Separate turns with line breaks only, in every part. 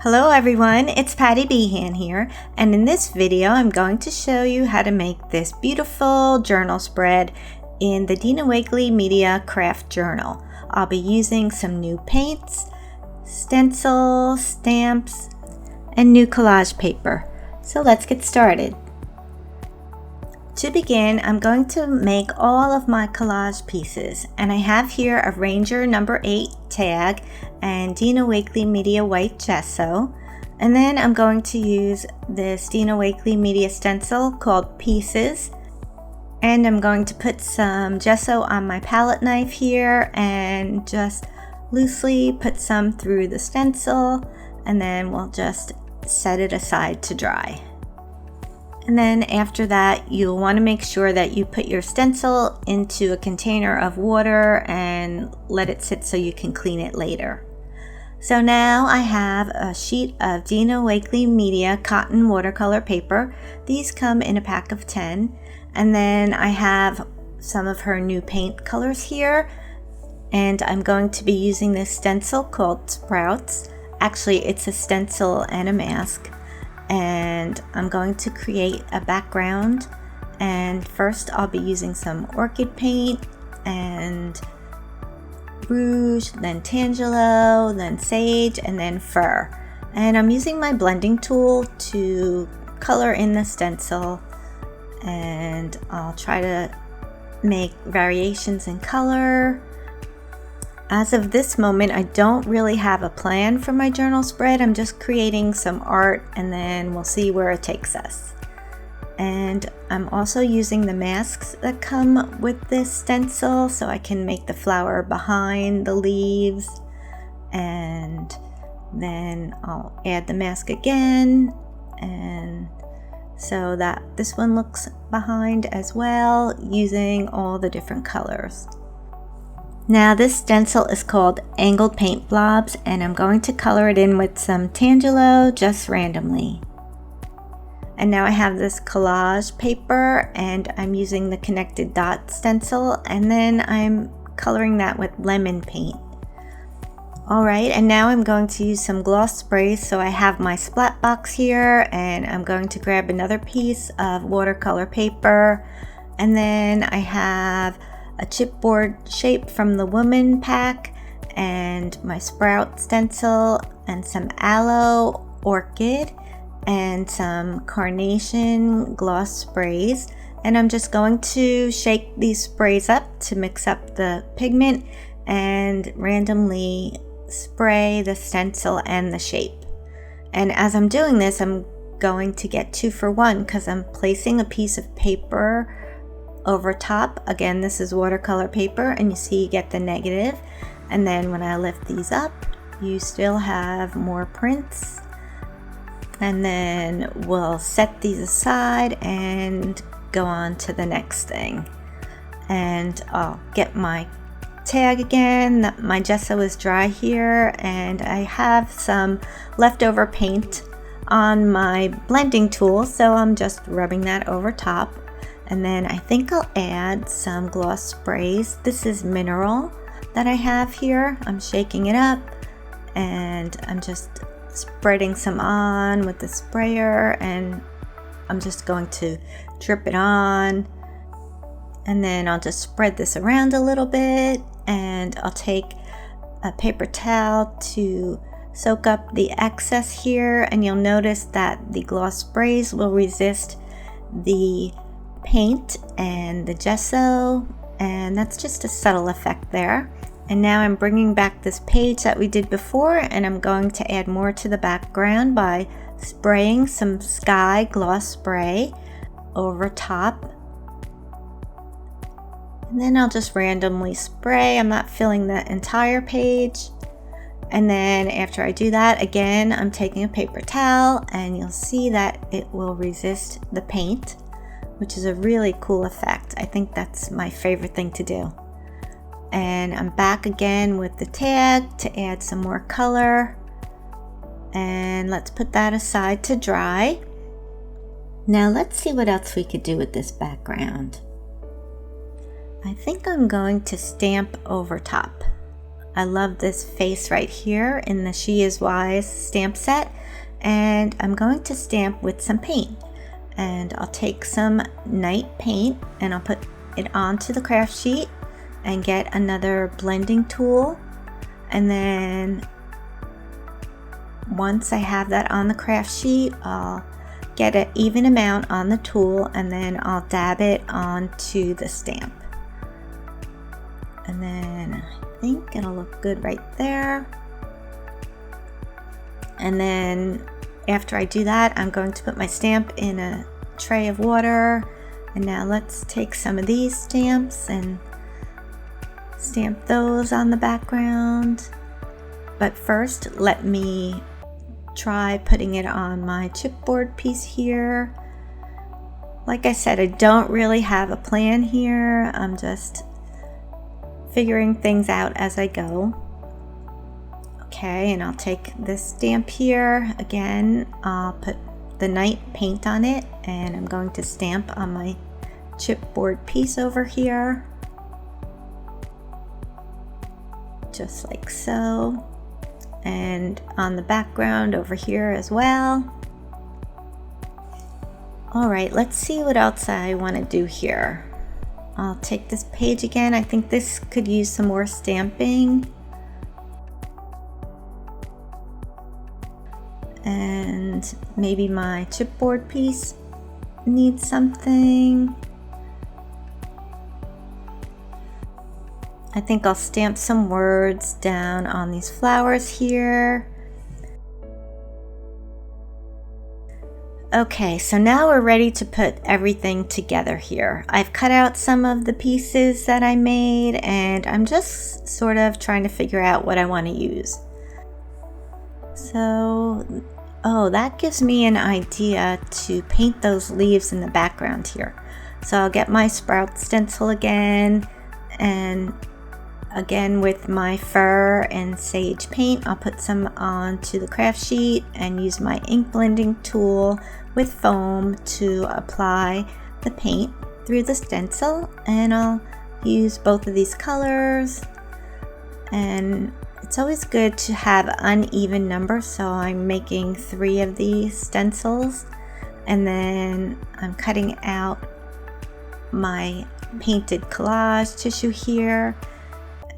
Hello everyone, it's Patty Behan here, and in this video I'm going to show you how to make this beautiful journal spread in the Dina Wakley Media craft journal. I'll be using some new paints, stencils, stamps, and new collage paper. So let's get started. To begin, I'm going to make all of my collage pieces, and I have here a Ranger number 8 tag and Dina Wakley Media white gesso, and then I'm going to use this Dina Wakley Media stencil called Pieces, and I'm going to put some gesso on my palette knife here and just loosely put some through the stencil, and then we'll just set it aside to dry. And then after that, you'll want to make sure that you put your stencil into a container of water and let it sit so you can clean it later. So now I have a sheet of Dina Wakley Media cotton watercolor paper. These come in a pack of 10. And then I have some of her new paint colors here. And I'm going to be using this stencil called Sprouts. Actually, it's a stencil and a mask. And I'm going to create a background, and first I'll be using some orchid paint and rouge, then tangelo, then sage, and then fur. And I'm using my blending tool to color in the stencil, and I'll try to make variations in color. As of this moment, I don't really have a plan for my journal spread. I'm just creating some art, and then we'll see where it takes us. And I'm also using the masks that come with this stencil so I can make the flower behind the leaves. And then I'll add the mask again, and so that this one looks behind as well, using all the different colors. Now this stencil is called Angled Paint Blobs, and I'm going to color it in with some tangelo just randomly. And now I have this collage paper, and I'm using the connected dot stencil, and then I'm coloring that with lemon paint. Alright, and now I'm going to use some gloss sprays. So I have my splat box here, and I'm going to grab another piece of watercolor paper, and then I have a chipboard shape from the Woman pack, and my sprout stencil, and some aloe orchid, and some carnation gloss sprays. And I'm just going to shake these sprays up to mix up the pigment and randomly spray the stencil and the shape. And as I'm doing this, I'm going to get 2 for 1 because I'm placing a piece of paper over top. Again, this is watercolor paper, and you see you get the negative, and then when I lift these up, you still have more prints. And then we'll set these aside and go on to the next thing. And I'll get my tag again. My gesso is dry here, and I have some leftover paint on my blending tool, so I'm just rubbing that over top. And then I think I'll add some gloss sprays. This is mineral that I have here. I'm shaking it up, and I'm just spreading some on with the sprayer, and I'm just going to drip it on. And then I'll just spread this around a little bit, and I'll take a paper towel to soak up the excess here. And you'll notice that the gloss sprays will resist the paint and the gesso, and that's just a subtle effect there. And now I'm bringing back this page that we did before, and I'm going to add more to the background by spraying some sky gloss spray over top. And then I'll just randomly spray. I'm not filling the entire page. And then after I do that, again, I'm taking a paper towel, and you'll see that it will resist the paint, which is a really cool effect. I think that's my favorite thing to do. And I'm back again with the tag to add some more color. And let's put that aside to dry. Now let's see what else we could do with this background. I think I'm going to stamp over top. I love this face right here in the She Is Wise stamp set, and I'm going to stamp with some paint. And I'll take some night paint and I'll put it onto the craft sheet and get another blending tool, and then once I have that on the craft sheet, I'll get an even amount on the tool and then I'll dab it onto the stamp. And then I think it'll look good right there. And then after I do that, I'm going to put my stamp in a tray of water. And now let's take some of these stamps and stamp those on the background. But first, let me try putting it on my chipboard piece here. Like I said, I don't really have a plan here. I'm just figuring things out as I go. Okay, and I'll take this stamp here. Again, I'll put the night paint on it, and I'm going to stamp on my chipboard piece over here. Just like so. And on the background over here as well. Alright, let's see what else I want to do here. I'll take this page again. I think this could use some more stamping. And maybe my chipboard piece needs something. I think I'll stamp some words down on these flowers here. Okay, so now we're ready to put everything together here. I've cut out some of the pieces that I made, and I'm just sort of trying to figure out what I want to use. So, oh, that gives me an idea to paint those leaves in the background here. So I'll get my sprout stencil again, and again with my fur and sage paint, I'll put some onto the craft sheet and use my ink blending tool with foam to apply the paint through the stencil. And I'll use both of these colors, and it's always good to have uneven numbers, so I'm making 3 of these stencils, and then I'm cutting out my painted collage tissue here,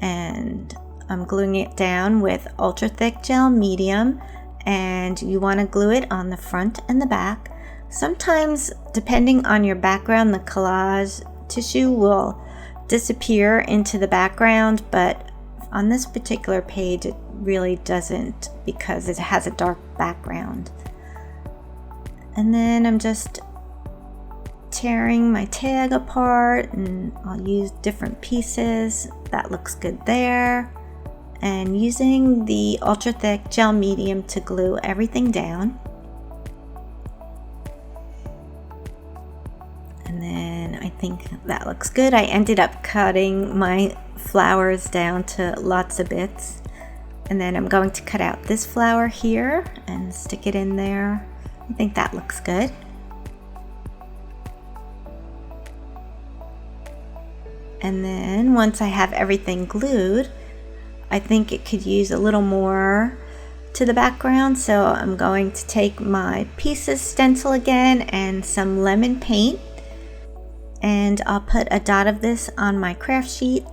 and I'm gluing it down with ultra thick gel medium, and you want to glue it on the front and the back. Sometimes, depending on your background, the collage tissue will disappear into the background, but on this particular page it really doesn't, because it has a dark background. And then I'm just tearing my tag apart, and I'll use different pieces. That looks good there. And using the ultra thick gel medium to glue everything down. And then I think that looks good. I ended up cutting my flowers down to lots of bits. And then I'm going to cut out this flower here and stick it in there. I think that looks good. And then once I have everything glued, I think it could use a little more to the background. So I'm going to take my pieces stencil again and some lemon paint, and I'll put a dot of this on my craft sheet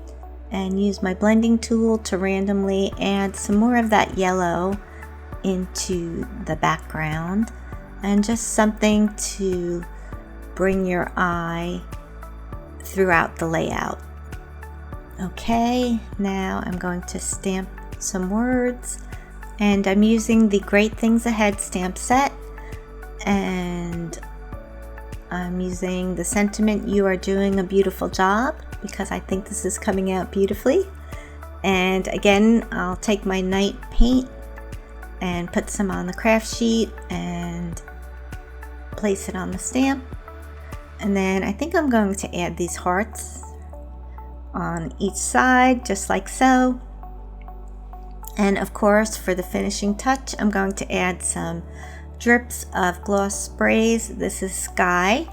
and use my blending tool to randomly add some more of that yellow into the background, and just something to bring your eye throughout the layout. Okay, now I'm going to stamp some words, and I'm using the Great Things Ahead stamp set, and I'm using the sentiment "You are doing a beautiful job," because I think this is coming out beautifully. And again, I'll take my night paint and put some on the craft sheet and place it on the stamp. And then I think I'm going to add these hearts on each side, just like so. And of course, for the finishing touch, I'm going to add some drips of gloss sprays. This is Sky.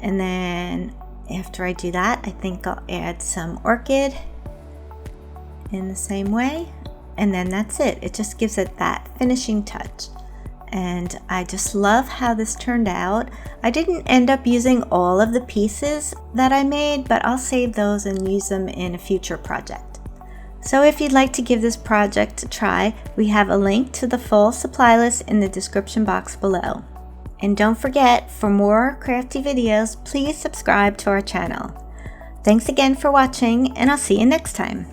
And then after I do that, I think I'll add some orchid in the same way, and then that's it. It just gives it that finishing touch. And I just love how this turned out. I didn't end up using all of the pieces that I made, but I'll save those and use them in a future project. So if you'd like to give this project a try, we have a link to the full supply list in the description box below. And don't forget, for more crafty videos, please subscribe to our channel. Thanks again for watching, and I'll see you next time.